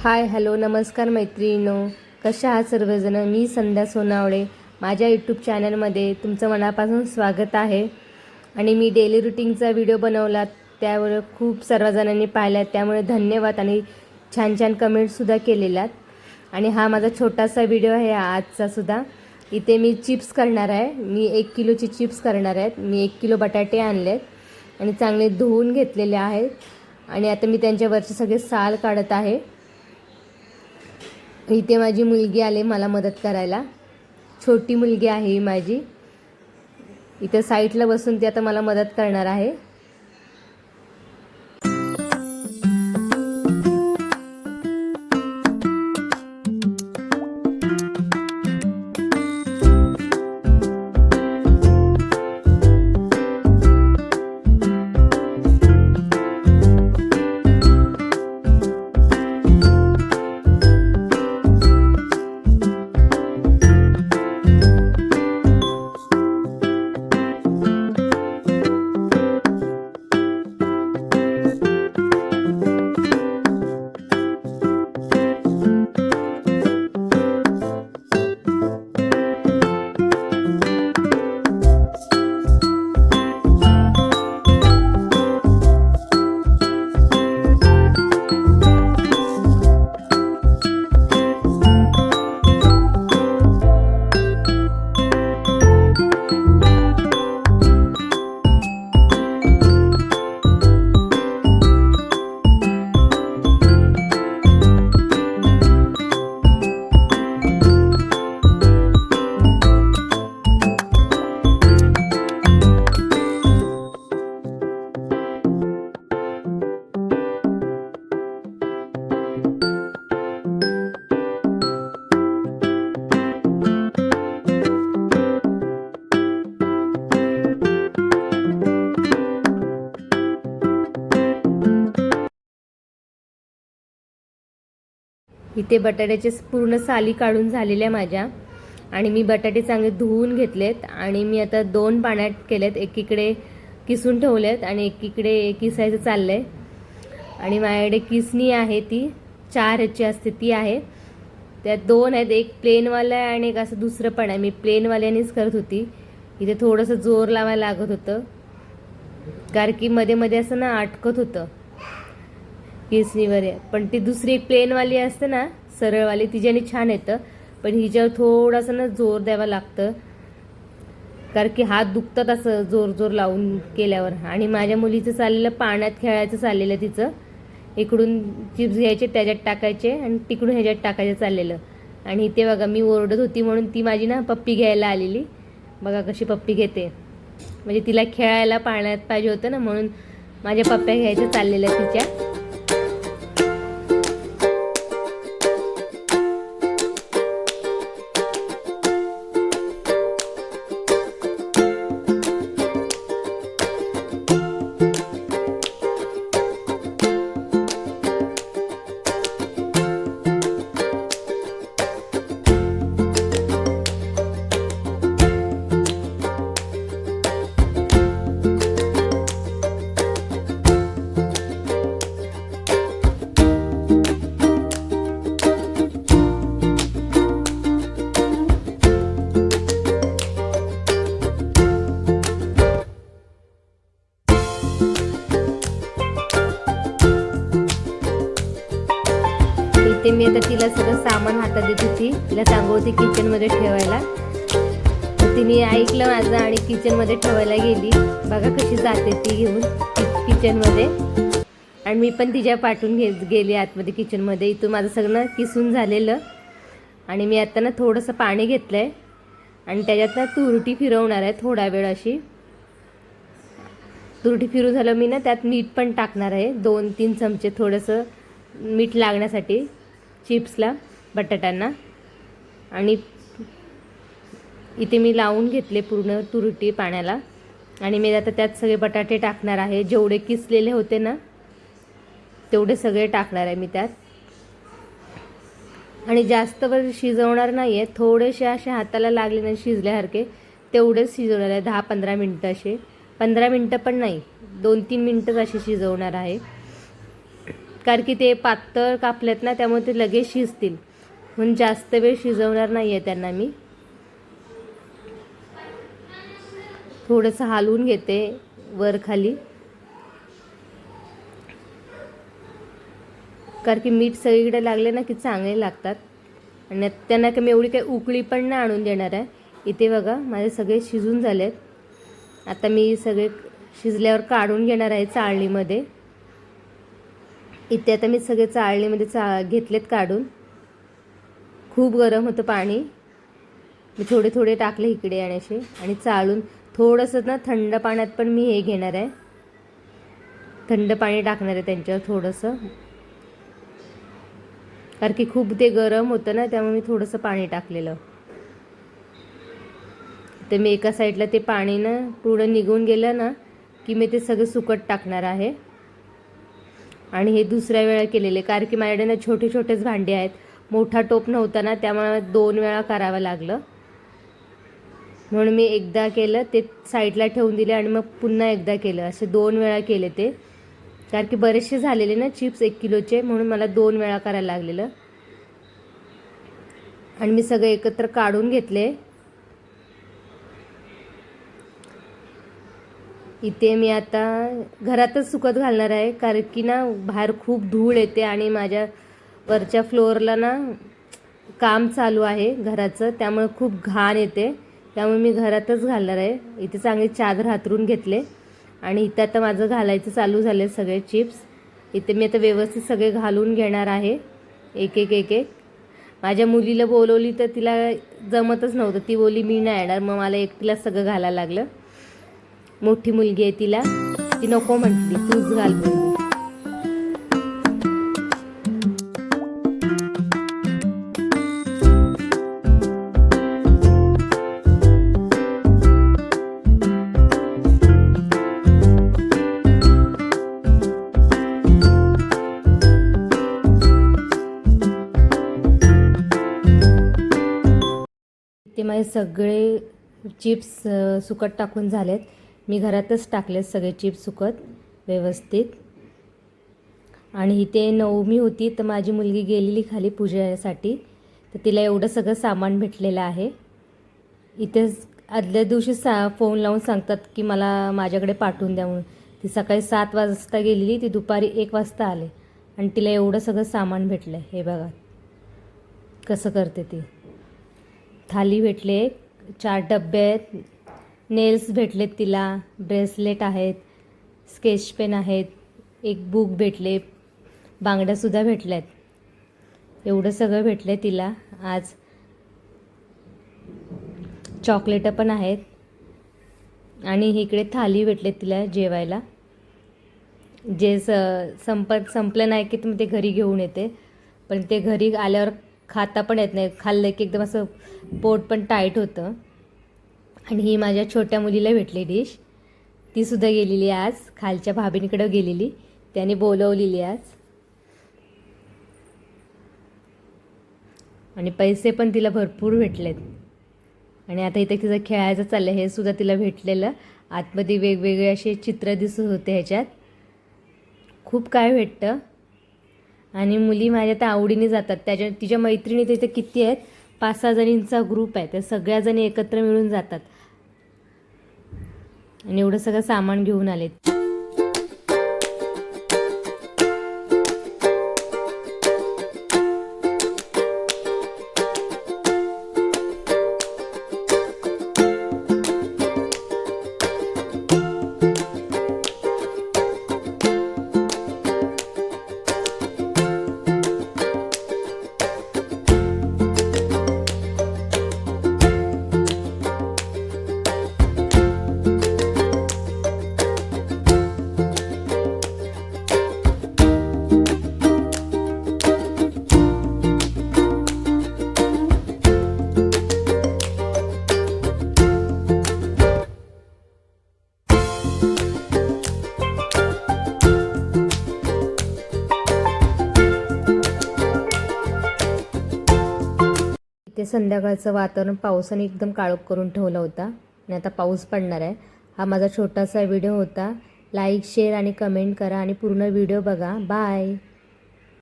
Hi hello नमस्कार मैत्रिणींनो, कशा आहात सर्वजण. मी संध्या सोनावळे. माझ्या यूट्यूब चॅनलमध्ये तुमचं मनापासून स्वागत आहे. आणि मी डेली रुटीनचा व्हिडिओ बनवला, त्यावर खूप सर्वजणांनी पाहिला, त्यामुळे धन्यवाद. आणि छान छान कमेंट्ससुद्धा केलेल्यात. आणि हा माझा छोटासा व्हिडिओ आहे आजचासुद्धा. इथे मी चिप्स करणार आहे. मी 1 किलोची चिप्स करणार आहेत. मी 1 किलो बटाटे आणलेत आणि चांगले धुवून घेतलेले आहेत. आणि आता मी त्यांच्यावरचे सगळे साल काढत आहे. इथे माझी मुलगी आले मला मदत करायला. छोटी मुलगी आहे ही माझी. इथे साईडला बसून ती आता मला मदत करणार आहे. इथे बटाट्याचे पूर्ण साली काढून झालेल्या माझ्या. आणि मी बटाटे चांगले धुवून घेतलेत आणि मी आता 2 पाण्यात केलेत. एकीकडे किसून ठेवलेत आणि एकीकडे किसायचं चाललं आहे. आणि माझ्याकडे किसणी आहे, ती 4 ह्याची असते ती आहे. त्यात 2 आहेत, एक प्लेनवाला आहे आणि एक असं दुसरं पण आहे. मी प्लेनवाल्यानेच करत होती. इथे थोडंसं जोर लावायला लागत होतं, कारण की मध्ये मध्ये असं ना अटकत होतं किसणीवर. पण ती दुसरी एक प्लेनवाली असते ना, सरळवाली, तिच्याने छान येतं. पण हिच्यावर थोडंसं ना जोर द्यावं लागतं, कारण की हात दुखतात असं जोर जोर लावून केल्यावर. आणि माझ्या मुलीचं चाललेलं पाण्यात खेळायचं चाललेलं तिचं. इकडून चिप्स घ्यायचे त्याच्यात टाकायचे आणि तिकडून ह्याच्यात टाकायचं चाललेलं. आणि इथे बघा मी ओरडत होती म्हणून ती माझी ना पप्पी घ्यायला आलेली. बघा कशी पप्पी घेते. म्हणजे तिला खेळायला पाण्यात पाहिजे होतं ना, म्हणून माझ्या पप्प्या घ्यायचं चाललेलं तिच्या. इथे मी आता तिला सगळं सामान हातात देत होती. तिला सांगत होती किचनमध्ये ठेवायला. तर तिने ऐकलं माझं आणि किचनमध्ये ठेवायला गेली. बघा कशी जाते ती घेऊन किचनमध्ये. आणि मी पण तिच्या पाठून गेली आतमध्ये किचनमध्ये. इथून माझं सगळं किसून झालेलं. आणि मी आता ना थोडंसं पाणी घेतलं आहे आणि त्याच्यात ना तुरटी फिरवणार आहे थोडा वेळ. अशी तुरटी फिरू झालं मी ना त्यात मीठ पण टाकणार आहे, 2-3 चमचे, थोडंसं मीठ लागण्यासाठी चिप्सला, बटाट्यांना. आणि इथे मी लावून घेतले पूर्ण तुरटी पाण्याला. आणि मी आता त्यात सगळे बटाटे टाकणार आहे. जेवढे किसलेले होते ना तेवढे सगळे टाकणार आहे मी त्यात. आणि जास्त वेळ शिजवणार नाही आहे, थोडेसे असे हाताला लागले नाही शिजल्यासारखे तेवढेच शिजवणार आहे. 10-15 मिनटं असे, 15 मिनटं पण नाही, 2-3 मिनटंच असे शिजवणार आहे. कारण की ते पातळ कापलेत ना, त्यामुळे ते लगेच शिजतील, म्हणून जास्त वेळ शिजवणार नाही आहे त्यांना. मी थोडंसं हलवून घेते वर खाली, कारण की मीठ सगळीकडे लागले ना की चांगले लागतात. आणि त्यांना मी एवढी काही उकळी पण नाही आणून देणार आहे. इथे बघा माझे सगळे शिजून झालेत. आता मी सगळे शिजल्यावर काढून घेणार आहे चाळणीमध्ये. इथे आता मी सगळे चाळणीमध्ये घेतलेत काढून. खूप गरम होतं पाणी, मी थोडे थोडे टाकले इकडे आणि असे, आणि चाळून थोडंसं ना थंड पाण्यात पण मी हे घेणार आहे, थंड पाणी टाकणार आहे त्यांच्यावर थोडंसं, कारण की खूप ते गरम होतं ना, त्यामुळे मी थोडंसं पाणी टाकलेलं. तर मी एका साईडला ते पाणी ना पूर्ण निघून गेलं ना की मी ते सगळं सुकट टाकणार आहे. आणि हे दुसऱ्या वेळा केलेले, कारण की माझ्याकडे ना छोटे छोटेच भांडे आहेत, मोठा टोप नव्हता ना, त्यामुळे 2 वेळा करावं लागलं. म्हणून मी एकदा केलं ते साईडला ठेवून दिले आणि मग पुन्हा एकदा केलं, असे 2 वेळा केले ते, कारण की बरेचसे झालेले ना चिप्स 1 किलोचे, म्हणून मला 2 वेळा करायला लागलेलं. आणि मी सगळे एकत्र काढून घेतले. इथे मी आता घरातच सुकत घालणार आहे, कारण की ना बाहेर खूप धूळ येते आणि माझ्या वरच्या फ्लोअरला ना काम चालू आहे घराचं, त्यामुळे खूप घाण येते, त्यामुळे मी घरातच घालणार आहे. इथे चांगली चादर हातरून घेतले आणि इथं आता माझं घालायचं चालू झाले सगळे चिप्स. इथे मी आता व्यवस्थित सगळे घालून घेणार आहे, एक एक एक एक. माझ्या मुलीला बोलवली तर तिला जमतच नव्हतं, ती बोलली मी नाही येणार, मग मला एकटीला सगळं घालायला लागलं. मोठी मुलगी आहे, तिला ती नको म्हटली, तूच घाल बोलली. ते माझे सगळे चिप्स सुकट टाकून झालेत. मी घरातच टाकलेत सगळे चिप्स सुकत व्यवस्थित. आणि इथे नवमी होती तर माझी मुलगी गेलेली खाली पूजेसाठी, तर तिला एवढं सगळं सामान भेटलेलं आहे. इथे आदल्या दिवशी फोन लावून सांगतात की मला माझ्याकडे पाठवून द्या म्हणून. ती सकाळी 7 वाजता गेलेली, ती दुपारी 1 वाजता आले आणि तिला एवढं सगळं सामान भेटलं आहे. हे बघा कसं करते ती. थाली भेटले, 4 डब्बे आहेत, नेल्स भेटलेत तिला, ब्रेसलेट आहेत, स्केच पेन आहेत, एक बुक भेटले, बांगड्यासुद्धा भेटल्यात. एवढं सगळं भेटलं आहे तिला आज. चॉकलेटं पण आहेत आणि इकडे थाली भेटले तिला जेवायला. जे संपलं नाही की तुम्ही ते घरी घेऊन येते, पण ते घरी आल्यावर खाता पण येत नाही, खाल्लं की एकदम असं पोट पण टाईट होतं. आणि ही माझ्या छोट्या मुलीला भेटली डिश, तीसुद्धा गेलेली आज खालच्या भाभींकडं गेलेली, त्याने बोलवलेली आज. आणि पैसे पण तिला भरपूर भेटलेत. आणि आता इथे तिचं खेळायचं चाललं, हे सुद्धा तिला भेटलेलं. आतमध्ये वेगवेगळे असे चित्र दिसत होते ह्याच्यात, खूप काय भेटतं. आणि मुली माझ्या त्या आवडीने जातात, तिच्या मैत्रिणी तिथे किती आहेत, 5-6 जणींचा ग्रुप आहे, त्या सगळ्याजणी एकत्र मिळून जातात. आणि एवढं सगळं सामान घेऊन आलेत. ते संध्याकाळचं वातावरण पावसाने एकदम काळोख करून ठेवला होता आणि आता पाऊस पडणार आहे. हा माझा छोटासा व्हिडिओ होता. लाईक, शेअर आणि कमेंट करा आणि पूर्ण व्हिडिओ बघा. बाय.